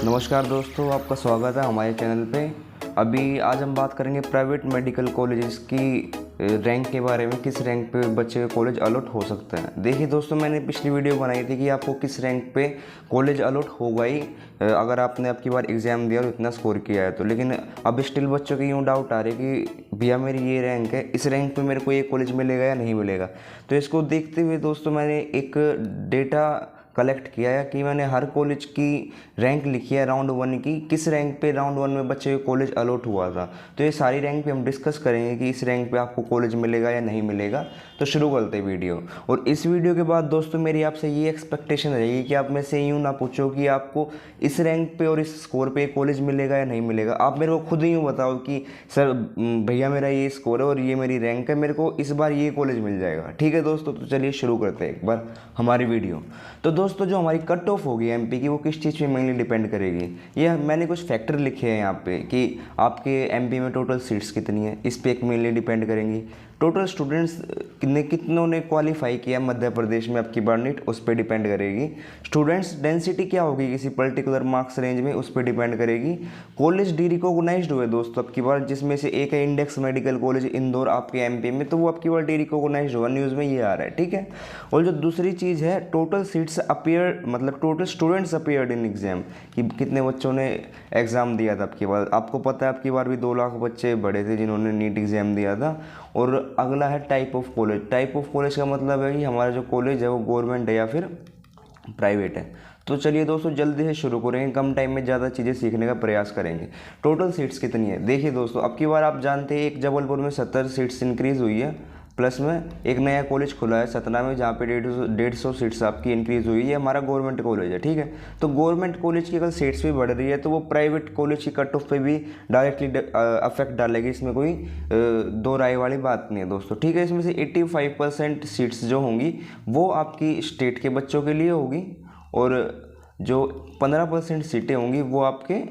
नमस्कार दोस्तों, आपका स्वागत है हमारे चैनल पे। अभी आज हम बात करेंगे प्राइवेट मेडिकल कॉलेजेस की रैंक के बारे में। किस रैंक पे बच्चे का कॉलेज अलॉट हो सकता है। देखिए दोस्तों, मैंने पिछली वीडियो बनाई थी कि आपको किस रैंक पे कॉलेज अलॉट होगा ही अगर आपने अब की बार एग्ज़ाम दिया और इतना स्कोर किया है तो। लेकिन अब स्टिल बच्चों की यूँ डाउट आ रही है कि भैया मेरी ये रैंक है, इस रैंक पे मेरे को ये कॉलेज मिलेगा या नहीं मिलेगा। तो इसको देखते हुए दोस्तों मैंने एक डेटा कलेक्ट किया है कि मैंने हर कॉलेज की रैंक लिखी है राउंड वन की, किस रैंक पे राउंड वन में बच्चे को कॉलेज अलॉट हुआ था। तो ये सारी रैंक पे हम डिस्कस करेंगे कि इस रैंक पे आपको कॉलेज मिलेगा या नहीं मिलेगा। तो शुरू करते हैं वीडियो। और इस वीडियो के बाद दोस्तों मेरी आपसे ये एक्सपेक्टेशन रहेगी कि आप में से यूँ ना पूछो कि आपको इस रैंक पे और इस स्कोर पे कॉलेज मिलेगा या नहीं मिलेगा। आप मेरे को खुद ही यूँ बताओ कि सर भैया मेरा ये स्कोर है और ये मेरी रैंक है, मेरे को इस बार ये कॉलेज मिल जाएगा। ठीक है दोस्तों, तो चलिए शुरू करते हैं एक बार हमारी वीडियो। तो दोस्तों जो हमारी कट ऑफ होगी एमपी की, वो किस चीज़ पे मेनली डिपेंड करेगी। ये मैंने कुछ फैक्टर लिखे हैं यहाँ पे कि आपके एमपी में टोटल सीट्स कितनी है, इस पे एक मेनली डिपेंड करेंगी। टोटल स्टूडेंट्स कितनों ने क्वालिफाई किया मध्य प्रदेश में आपकी बार नीट, उस पर डिपेंड करेगी। स्टूडेंट्स डेंसिटी क्या होगी किसी पर्टिकुलर मार्क्स रेंज में, उस पर डिपेंड करेगी। कॉलेज डी रिकॉग्नाइज्ड हुए दोस्तों आपकी बार, जिसमें से एक है इंडेक्स मेडिकल कॉलेज इंदौर आपके एमपी में, तो वो आपकी बार डी रिकॉग्नाइज्ड हुआ, न्यूज़ में ये आ रहा है। ठीक है। और जो दूसरी चीज़ है टोटल सीट्स अपीयर, मतलब total students appeared in exam, कि कितने बच्चों ने एग्ज़ाम दिया था आपकी बार। आपको पता है आपकी बार भी 2 लाख बच्चे बड़े थे जिन्होंने नीट एग्ज़ाम दिया था। और अगला है type of college. Type of college का मतलब है कि हमारा जो कॉलेज है वो गवर्नमेंट है या फिर प्राइवेट है। तो चलिए दोस्तों जल्दी से शुरू करेंगे, कम टाइम में ज़्यादा चीज़ें सीखने का प्रयास करेंगे। टोटल सीट्स कितनी है देखिए दोस्तों, अब की बार आप जानते हैं एक जबलपुर में 70 सीट्स इंक्रीज़ हुई है, प्लस में एक नया कॉलेज खुला है सतना में जहाँ पे 150 सीट्स आपकी इंक्रीज़ हुई है। हमारा गवर्नमेंट कॉलेज है। ठीक है। तो गवर्नमेंट कॉलेज की अगर सीट्स भी बढ़ रही है तो वो प्राइवेट कॉलेज की कट ऑफ पे भी डायरेक्टली अफेक्ट डालेगी, इसमें कोई दो राय वाली बात नहीं है दोस्तों। ठीक है। इसमें से 85% सीट्स जो होंगी वो आपकी स्टेट के बच्चों के लिए होगी और जो 15% सीटें होंगी वो आपके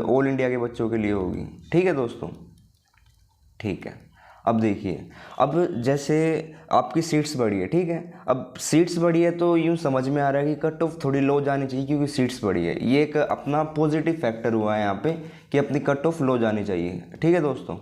ऑल इंडिया के बच्चों के लिए होगी। ठीक है दोस्तों। ठीक है। अब देखिए, अब जैसे आपकी सीट्स बढ़ी है, ठीक है, अब सीट्स बढ़ी है तो यूँ समझ में आ रहा है कि कट ऑफ थोड़ी लो जानी चाहिए क्योंकि सीट्स बढ़ी है। ये एक अपना पॉजिटिव फैक्टर हुआ है यहाँ पे कि अपनी कट ऑफ लो जानी चाहिए। ठीक है दोस्तों।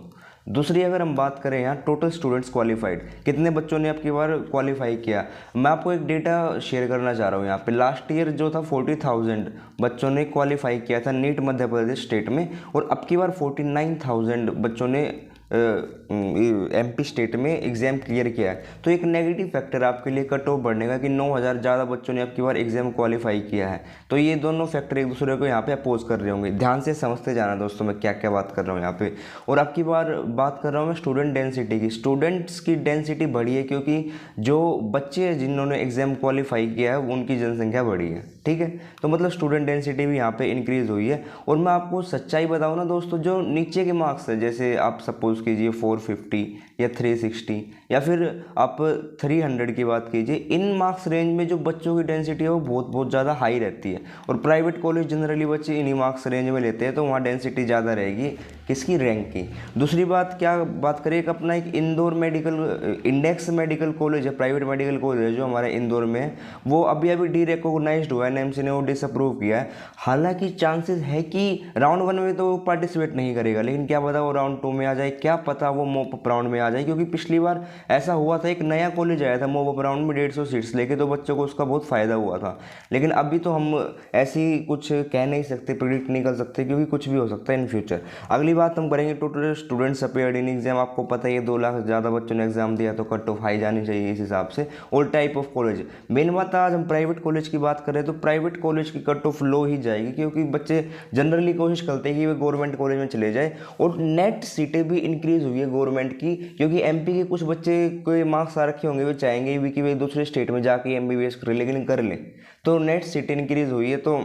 दूसरी अगर हम बात करें यहाँ टोटल स्टूडेंट्स क्वालिफाइड, कितने बच्चों ने आपकी बार क्वालिफाई किया। मैं आपको एक डेटा शेयर करना चाह रहा हूँ यहाँ पे। लास्ट ईयर जो था 40,000 बच्चों ने क्वालिफाई किया था नीट मध्य प्रदेश स्टेट में, और अब की बार 49,000 बच्चों ने एमपी स्टेट में एग्ज़ाम क्लियर किया है। तो एक नेगेटिव फैक्टर आपके लिए कट ऑफ बढ़ने का कि 9,000 ज़्यादा बच्चों ने आपकी बार एग्ज़ाम क्वालिफाई किया है। तो ये दोनों फैक्टर एक दूसरे को यहाँ पे अपोज कर रहे होंगे। ध्यान से समझते जाना दोस्तों मैं क्या क्या बात कर रहा हूँ यहाँ पे। और आपकी बार बात कर रहा हूँ मैं स्टूडेंट डेंसिटी की। स्टूडेंट्स की डेंसिटी बढ़ी है क्योंकि जो बच्चे जिन्होंने एग्ज़ाम क्वालिफाई किया है उनकी जनसंख्या बढ़ी है। ठीक है। तो मतलब स्टूडेंट डेंसिटी भी यहाँ पे इंक्रीज़ हुई है। और मैं आपको सच्चाई बताऊँ ना दोस्तों, जो नीचे के मार्क्स है, जैसे आप सपोज कीजिए 450 या 360 या फिर आप 300 की बात कीजिए, इन मार्क्स रेंज में जो बच्चों की डेंसिटी है वो बहुत बहुत ज़्यादा हाई रहती है। और प्राइवेट कॉलेज जनरली बच्चे इन्हीं मार्क्स रेंज में लेते हैं, तो वहाँ डेंसिटी ज़्यादा रहेगी किसकी, रैंक की। दूसरी बात क्या बात करें, एक अपना एक Indore medical index medical college है, प्राइवेट मेडिकल कॉलेज है जो हमारे इंदौर में है, वो अभी अभी डी रिकॉग्नाइज्ड हुआ है, एनएमसी ने वो डिसअप्रूव किया है। हालांकि चांसेस है कि राउंड वन में तो वो पार्टिसिपेट नहीं करेगा, लेकिन क्या पता वो राउंड टू में आ जाए, क्या पता वो मॉप अप राउंड में आ जाए। क्योंकि पिछली बार ऐसा हुआ था, एक नया कॉलेज आया था मॉप अप राउंड में 150 सीट्स लेके, तो बच्चों को उसका बहुत फ़ायदा हुआ था। लेकिन अभी तो हम ऐसी कुछ कह नहीं सकते, प्रिडिक्ट नहीं कर सकते, क्योंकि कुछ भी हो सकता है इन फ्यूचर। अगली बात हम करेंगे total students appeared in exam. आपको पता है 2 लाख ज़्यादा बच्चों ने एग्जाम दिया, तो कट ऑफ हाई जानी चाहिए इस हिसाब से। और टाइप ऑफ कॉलेज, मेन बात आज हम प्राइवेट कॉलेज की बात करें तो प्राइवेट कॉलेज की कट ऑफ लो ही जाएगी, क्योंकि बच्चे जनरली कोशिश करते हैं कि वे गवर्नमेंट कॉलेज में चले जाए। और नेट सीटें भी इंक्रीज़ हुई है गवर्नमेंट की, क्योंकि एमपी के कुछ बच्चे कोई मार्क्स आ रखे होंगे, वे चाहेंगे भी कि वे दूसरे स्टेट में जाके एमबीबीएस करें, लेकिन कर लें। तो नेट सीटें इंक्रीज़ हुई है, तो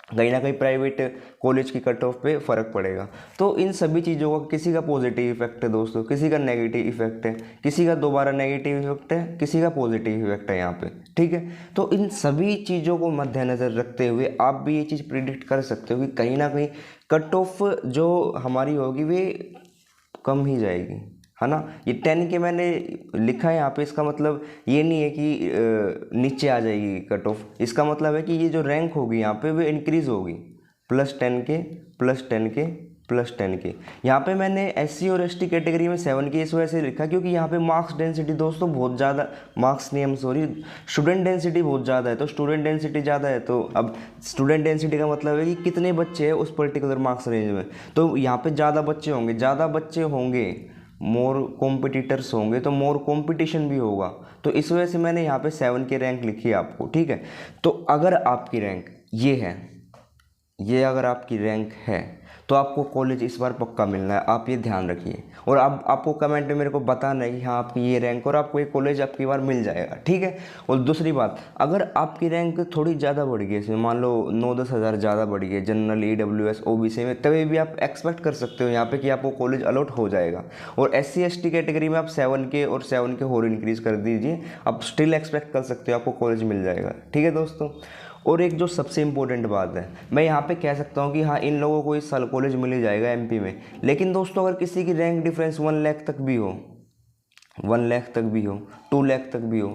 कहीं ना कहीं प्राइवेट कॉलेज की कट ऑफ पे फ़र्क पड़ेगा। तो इन सभी चीज़ों का किसी का पॉजिटिव इफेक्ट है दोस्तों, किसी का नेगेटिव इफेक्ट है, किसी का दोबारा नेगेटिव इफेक्ट है, किसी का पॉजिटिव इफेक्ट है यहाँ पे। ठीक है। तो इन सभी चीज़ों को मद्देनज़र रखते हुए आप भी ये चीज़ प्रिडिक्ट कर सकते हो कि कहीं ना कहीं कट ऑफ जो हमारी होगी वे कम ही जाएगी, है ना। ये 10 के मैंने लिखा है यहाँ पे, इसका मतलब ये नहीं है कि नीचे आ जाएगी कट ऑफ। इसका मतलब है कि ये जो रैंक होगी यहाँ पे वो इंक्रीज़ होगी, +10K +10K +10K। यहाँ पे मैंने SC और ST कैटेगरी में 7K इस वजह से लिखा क्योंकि यहाँ पे मार्क्स डेंसिटी दोस्तों बहुत ज़्यादा, मार्क्स नहीं, स्टूडेंट डेंसिटी बहुत ज़्यादा है। तो स्टूडेंट डेंसिटी ज़्यादा है तो अब स्टूडेंट डेंसिटी का मतलब है कि कितने बच्चे हैं उस पर्टिकुलर मार्क्स रेंज में। तो यहाँ पे ज़्यादा बच्चे होंगे, मोर कॉम्पिटिटर्स होंगे तो मोर कंपटीशन भी होगा। तो इस वजह से मैंने यहाँ पे 7K रैंक लिखी है आपको, ठीक है। तो अगर आपकी रैंक ये है, ये अगर आपकी रैंक है तो आपको कॉलेज इस बार पक्का मिलना है, आप ये ध्यान रखिए। और अब आपको कमेंट में मेरे को बताना है कि हाँ आपकी ये रैंक और आपको ये कॉलेज आपकी बार मिल जाएगा, ठीक है। और दूसरी बात, अगर आपकी रैंक थोड़ी ज़्यादा बढ़ गई, इसमें मान लो 9-10 हज़ार ज़्यादा बढ़ गई जनरल, EWS, OBC में, तभी भी आप एक्सपेक्ट कर सकते हो यहाँ पे कि आपको कॉलेज अलॉट हो जाएगा। और SC ST कैटेगरी में आप 7K और 7K और इंक्रीज़ कर दीजिए, आप स्टिल एक्सपेक्ट कर सकते हो आपको कॉलेज मिल जाएगा, ठीक है दोस्तों। और एक जो सबसे इम्पोर्टेंट बात है, मैं यहाँ पे कह सकता हूँ कि हाँ इन लोगों को इस साल कॉलेज मिल ही जाएगा MP में। लेकिन दोस्तों अगर किसी की रैंक डिफरेंस 1 लाख तक भी हो, 1 लाख तक भी हो, 2 लाख तक भी हो,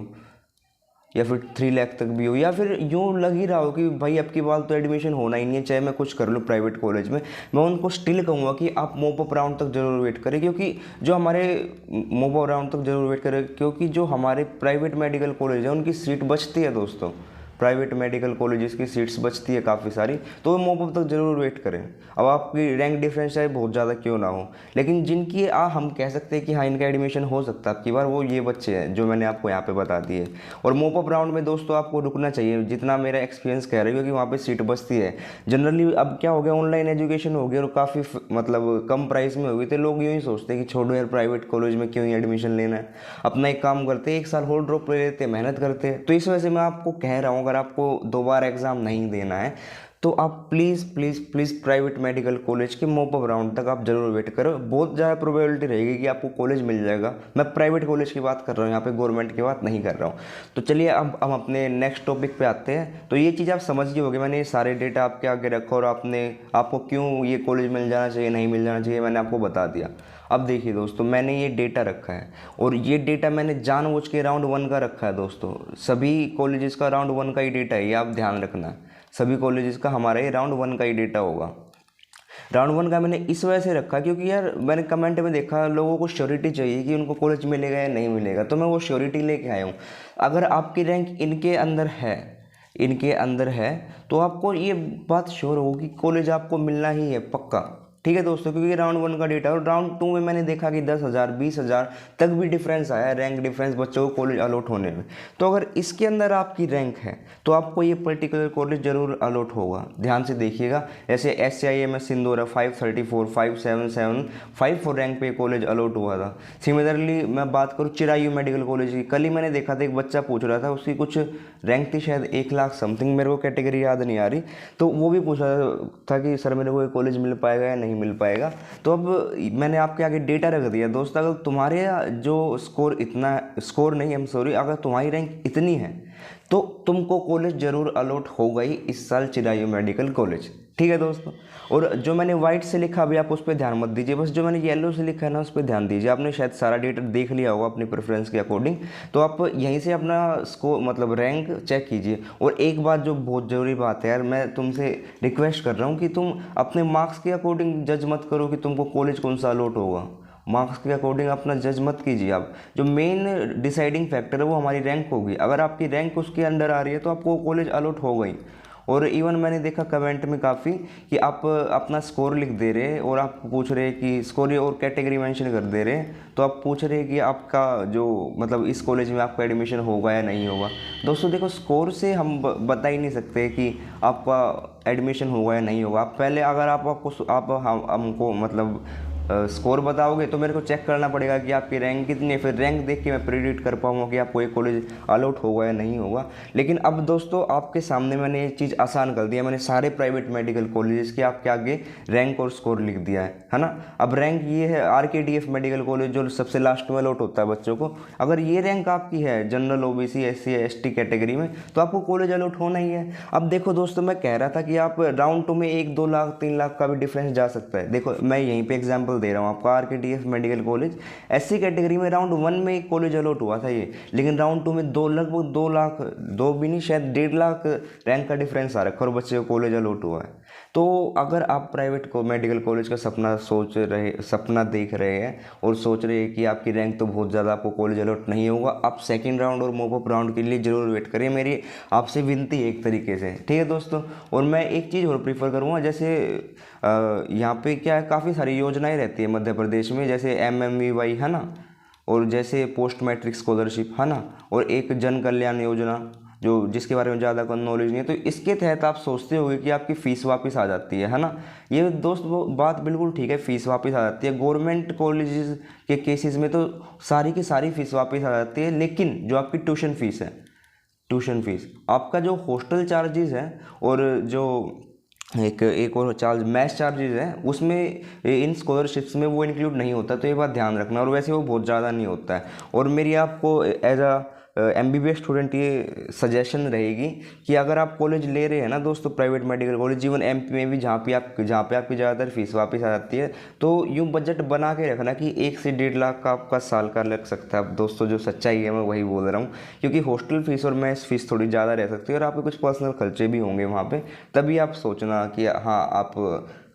या फिर 3 लाख तक भी हो, या फिर यूँ लग ही रहा हो कि भाई अब की बार तो एडमिशन होना ही नहीं है, चाहे मैं कुछ कर लूँ प्राइवेट कॉलेज में, मैं उनको स्टिल कहूँगा कि आप मॉप अप राउंड तक जरूर वेट करें, क्योंकि जो हमारे मॉप अप राउंड तक जरूर वेट करें, क्योंकि जो हमारे प्राइवेट मेडिकल कॉलेज है उनकी सीट बचती है दोस्तों, प्राइवेट मेडिकल कॉलेजेस की सीट्स बचती है काफ़ी सारी, तो वो मॉप अप तक जरूर वेट करें। अब आपकी रैंक डिफरेंस चाहे बहुत ज़्यादा क्यों ना हो, लेकिन जिनकी हम कह सकते हैं कि हाँ इनका एडमिशन हो सकता है आपकी बार, वो ये बच्चे हैं जो मैंने आपको यहाँ पे बता दिए। और मॉप अप राउंड में दोस्तों आपको रुकना चाहिए, जितना मेरा एक्सपीरियंस कह रही है, क्योंकि वहाँ पर सीट बचती है जनरली। अब क्या हो गया, ऑनलाइन एजुकेशन हो गया और काफ़ी मतलब कम प्राइस में हो गई, तो लोग यूँ ही सोचते हैं कि छोड़ो यार प्राइवेट कॉलेज में क्यों ही एडमिशन लेना है, अपना एक काम करते, 1 साल होल ड्रॉप ले लेते, मेहनत करते। तो इस वजह से मैं आपको कह रहा हूँ, अगर आपको दोबारा एग्ज़ाम नहीं देना है तो आप please please please private medical college के मॉप अप राउंड तक आप जरूर वेट करो, बहुत ज़्यादा प्रोबेबिलिटी रहेगी कि आपको कॉलेज मिल जाएगा। मैं प्राइवेट कॉलेज की बात कर रहा हूँ, यहाँ पे गवर्नमेंट की बात नहीं कर रहा हूँ। तो चलिए अब हम अपने नेक्स्ट टॉपिक पे आते हैं। तो ये चीज़ आप समझ गए होगे, मैंने ये सारे डेटा आपके आगे रखा और आपको क्यों ये कॉलेज मिल जाना चाहिए नहीं मिल जाना चाहिए मैंने आपको बता दिया। अब देखिए दोस्तों, मैंने ये डेटा रखा है और ये डेटा मैंने जानबूझ के राउंड 1 का रखा है दोस्तों, सभी कॉलेजेस का राउंड 1 का ही डेटा है, ये आप ध्यान रखना। सभी कॉलेजेस का हमारा ये राउंड 1 का ही डेटा होगा। राउंड 1 का मैंने इस वजह से रखा क्योंकि यार मैंने कमेंट में देखा लोगों को श्योरिटी चाहिए कि उनको कॉलेज मिलेगा या नहीं मिलेगा, तो मैं वो श्योरिटी लेके आया हूँ। अगर आपकी रैंक इनके अंदर है तो आपको ये बात श्योर होगी कि कॉलेज आपको मिलना ही है पक्का, ठीक है दोस्तों, क्योंकि राउंड 1 का डेटा। और राउंड 2 में मैंने देखा कि 10,000 20,000 तक भी डिफरेंस आया, रैंक डिफरेंस बच्चों को कॉलेज अलॉट होने में। तो अगर इसके अंदर आपकी रैंक है तो आपको ये पर्टिकुलर कॉलेज जरूर अलॉट होगा, ध्यान से देखिएगा। जैसे SCIMS सिंदूरा 534 577 54 रैंक पे कॉलेज अलॉट हुआ था। सिमिलरली मैं बात करूँ चिरायू मेडिकल कॉलेज की, कल ही मैंने देखा था एक बच्चा पूछ रहा था, उसकी कुछ रैंक थी शायद 1 लाख समथिंग, मेरे को कैटेगरी याद नहीं आ रही, तो वो भी पूछ रहा था कि सर मेरे को ये कॉलेज मिल पाएगा या नहीं मिल पाएगा। तो अब मैंने आपके आगे डेटा रख दिया दोस्त, अगर तुम्हारे जो अगर तुम्हारी रैंक इतनी है तो तुमको कॉलेज जरूर अलॉट होगा ही इस साल, चिरायू मेडिकल कॉलेज, ठीक है दोस्तों। और जो मैंने वाइट से लिखा अभी आप उस पर ध्यान मत दीजिए, बस जो मैंने येलो से लिखा है ना उस पर ध्यान दीजिए। आपने शायद सारा डेटा देख लिया होगा अपनी प्रेफरेंस के अकॉर्डिंग, तो आप यहीं से अपना स्कोर मतलब रैंक चेक कीजिए। और एक बात जो बहुत ज़रूरी बात है यार, मैं तुमसे रिक्वेस्ट कर रहा हूँ कि तुम अपने मार्क्स के अकॉर्डिंग जज मत करो कि तुमको कॉलेज कौन सा अलॉट होगा, मार्क्स के अकॉर्डिंग अपना जज मत कीजिए आप। जो मेन डिसाइडिंग फैक्टर है वो हमारी रैंक होगी, अगर आपकी रैंक उसके अंडर आ रही है तो आपको कॉलेज अलॉट हो गई। और इवन मैंने देखा कमेंट में काफ़ी कि आप अपना स्कोर लिख दे रहे और आप पूछ रहे कि स्कोर और कैटेगरी मेंशन कर दे रहे, तो आप पूछ रहे कि आपका जो मतलब इस कॉलेज में आपका एडमिशन होगा या नहीं होगा। दोस्तों देखो, स्कोर से हम बता ही नहीं सकते कि आपका एडमिशन होगा या नहीं होगा। आप पहले अगर हमको मतलब स्कोर बताओगे तो मेरे को चेक करना पड़ेगा कि आपकी रैंक कितनी है, फिर रैंक देख के मैं प्रिडिक्ट कर पाऊँगा कि आपको ये कॉलेज अलॉट होगा या नहीं होगा। लेकिन अब दोस्तों आपके सामने मैंने ये चीज़ आसान कर दिया, मैंने सारे प्राइवेट मेडिकल कॉलेजेस के आपके आगे रैंक और स्कोर लिख दिया है ना। अब रैंक ये है RKDF मेडिकल कॉलेज जो सबसे लास्ट में अलॉट होता है बच्चों को, अगर ये रैंक आपकी है general OBC SC ST category में तो आपको कॉलेज अलॉट होना ही है। अब देखो दोस्तों, मैं कह रहा था कि आप राउंड 2 में 1-2 लाख 3 लाख का भी डिफरेंस जा सकता है। देखो मैं यहीं पर एग्जाम्पल एग्जांपल दे रहा हूँ आपको, RKTF medical college SC category में राउंड 1 में एक कॉलेज अलॉट हुआ था ये, लेकिन राउंड 2 में लगभग 2 लाख, 2 भी नहीं शायद 1.5 लाख रैंक का डिफरेंस आ रखा और बच्चे को कॉलेज अलॉट हुआ है। तो अगर आप प्राइवेट को मेडिकल कॉलेज का सपना देख रहे हैं और सोच रहे हैं कि आपकी रैंक तो बहुत ज़्यादा, आपको कॉलेज अलॉट नहीं होगा, आप सेकंड राउंड और मॉप अप राउंड के लिए ज़रूर वेट करिए, मेरी आपसे विनती है एक तरीके से, ठीक है दोस्तों। और मैं एक चीज़ और प्रीफर करूँगा, जैसे यहाँ पे क्या है, काफ़ी सारी योजनाएँ रहती है मध्य प्रदेश में, जैसे MMVY है ना, और जैसे पोस्ट मैट्रिक स्कॉलरशिप है ना, और एक जन कल्याण योजना जो जिसके बारे में ज़्यादा नॉलेज नहीं है, तो इसके तहत आप सोचते होगे कि आपकी फ़ीस वापस आ जाती है ना। ये दोस्त वो बात बिल्कुल ठीक है, फ़ीस वापस आ जाती है। गवर्नमेंट कॉलेजेस के केसेस में तो सारी की सारी फ़ीस वापस आ जाती है, लेकिन जो आपकी ट्यूशन फ़ीस है, ट्यूशन फ़ीस, आपका जो हॉस्टल चार्जेस है और जो एक और चार्ज मैथ चार्जेस है, उसमें इन स्कॉलरशिप्स में वो इंक्लूड नहीं होता, तो ये बात ध्यान रखना। और वैसे वो बहुत ज़्यादा नहीं होता है। और मेरी आपको एज अ MBBS स्टूडेंट ये सजेशन रहेगी कि अगर आप कॉलेज ले रहे हैं ना दोस्तों, private medical college, even MP में भी जहाँ पे आपकी ज़्यादातर फीस वापस आ जाती है, तो यूँ बजट बना के रखना कि 1 से 1.5 लाख का आपका साल का लग सकता है। दोस्तों जो सच्चाई है मैं वही बोल रहा हूँ, क्योंकि हॉस्टल फीस और मेस फीस थोड़ी ज़्यादा रह सकती है और आपके कुछ पर्सनल खर्चे भी होंगे वहाँ पर। तभी आप सोचना कि हाँ, आप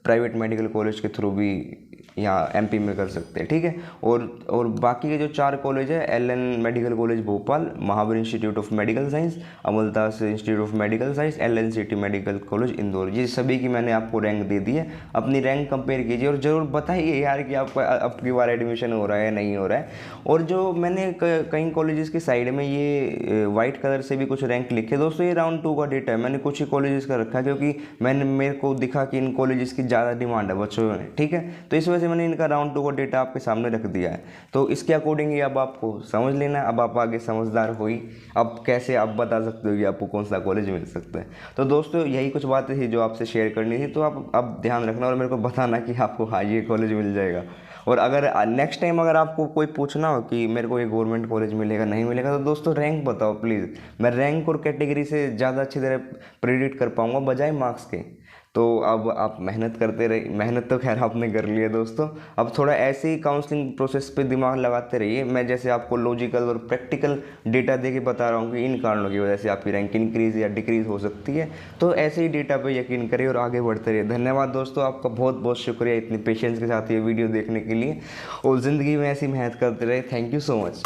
प्राइवेट मेडिकल कॉलेज के थ्रू भी यहाँ MP में कर सकते हैं, ठीक है। और बाकी के जो 4 कॉलेज है, LN medical college Bhopal, Mahavir institute of medical science, Amaldas institute of medical science, LNCT medical college Indore, ये सभी की मैंने आपको रैंक दे दी है। अपनी रैंक कंपेयर कीजिए और ज़रूर बताइए यार कि आपका अब की बार एडमिशन हो रहा है नहीं हो रहा है। और जो मैंने कई कॉलेजेस की साइड में ये वाइट कलर से भी कुछ रैंक लिखे दोस्तों, ये राउंड 2 का डेटा है, मैंने कुछ ही कॉलेजेस का रखा क्योंकि मेरे को दिखा कि इन कॉलेजेस की ज़्यादा डिमांड है बच्चों में, ठीक है। तो इस वजह से मैंने इनका राउंड 2 का डेटा आपके सामने रख दिया है। तो इसके अकॉर्डिंग ही अब आपको समझ लेना है। अब आप आगे समझदार हुई, अब कैसे आप बता सकते हो कि आपको कौन सा कॉलेज मिल सकता है। तो दोस्तों यही कुछ बातें थी जो आपसे शेयर करनी थी। तो आप अब ध्यान रखना और मेरे को बताना कि आपको हाँ ये कॉलेज मिल जाएगा। और अगर नेक्स्ट टाइम अगर आपको कोई पूछना हो कि मेरे को ये गवर्नमेंट कॉलेज मिलेगा नहीं मिलेगा, तो दोस्तों रैंक बताओ प्लीज़। मैं रैंक और कैटेगरी से ज़्यादा अच्छी तरह प्रेडिक्ट कर पाऊँगा बजाय मार्क्स के। तो अब आप मेहनत करते रहिए, मेहनत तो खैर आपने कर ली है दोस्तों। अब थोड़ा ऐसे ही काउंसलिंग प्रोसेस पे दिमाग लगाते रहिए। मैं जैसे आपको लॉजिकल और प्रैक्टिकल डेटा दे के बता रहा हूँ कि इन कारणों की वजह से आपकी रैंक इंक्रीज़ या डिक्रीज़ हो सकती है, तो ऐसे ही डेटा पे यकीन करिए और आगे बढ़ते रहिए। धन्यवाद दोस्तों, आपका बहुत बहुत शुक्रिया इतनी पेशेंस के साथ ये वीडियो देखने के लिए, और ज़िंदगी में ऐसी मेहनत करते रहे। Thank you so much.